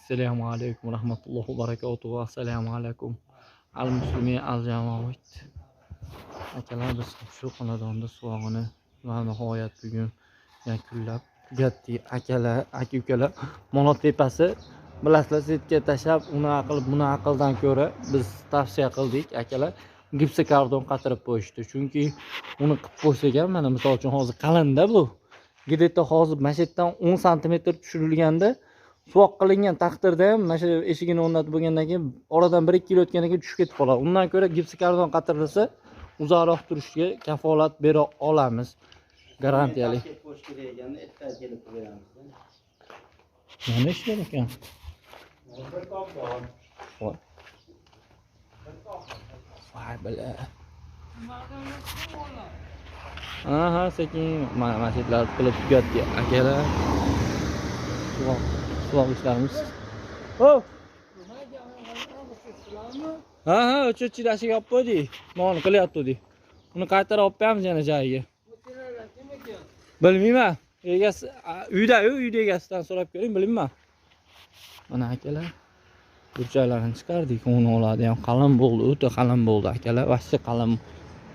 Assalomu alaykum rahmatullohi va barakatuh. Assalomu alaykum. Al-muslimin al-jamoat. Akalar, biz shu xonadonda suvog'ini va nihoyat bugun yakunlab tugatdik. Akalar, aka-ukalar, Monot tepasi bilasizlar, setga tashlab, uni qilib, buni aqldan ko'ra biz tavsiya qildik. Akalar, gipsokardon qatirib qo'yishdi. Chunki uni qilib qo'ysak ham, mana misol uchun hozir qalinda bu. Gidetda hozir mana shu yerdan 10 sm tushirilganda suvoq qilingan taqdirda ham mana shu eshigini o'rnatib bo'lgandan keyin oradan 1-2 yil o'tgandan keyin tushib ketib qoladi. Undan ko'ra gipsokardon qatirilsa uzoqroq turishga kafolat bera olamiz. Garantiyali. Nima ishlar ekan? Voy bala. Aha, sekin masjidlar qilib tugatdi akalar. Suvoq ishlarimiz. Oh! Ha, o'chirchilashiga olib qo'ydik. Nonni qilyapti. Uni qaytarib olib qo'yamiz yana joyiga. Bilmayman. Egasi uyda egasidan so'rab ko'ring, bilmayman. Mana akalar, burchaklarni chiqardik. Uni oladi ham qalin bo'ldi, o'ta qalin bo'ldi akalar. Vashsi qalin.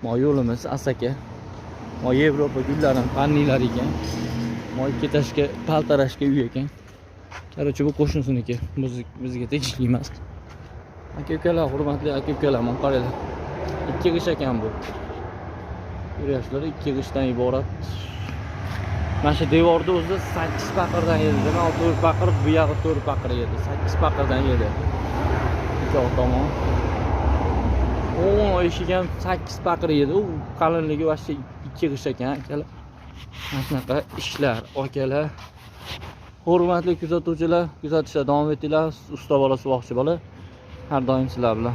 Mo yo'limiz Asaka. Mo Yevropa gullarining pannilar ekan. Mo ketashga, paltarashga uy ekan. Qarochi bu qo'shnisiniki. Bizga tegishli emas. Aka-ukalar, hurmatli aka-ukalar, mana qaranglar. 2 g'ish ekan bu. Ko'ryapsizlar, 2 g'ishdan iborat. Mana shu devorda o'zi 8 paqirdan yedi. Demak, 4 paqir, bu yog'i 4 paqir yedi. 8 paqirdan yedi. Ikki tomon. O eshik ham 8 paqir yedi. U qalinligi vashcha 2 g'ish ekan, akalar. Mana shunaqa ishlar, akalar. Hurmatli kuzatuvchilar, kuzatishda davom etinglar. Usta bola, suvoqchi bola har doim sizlar bilan.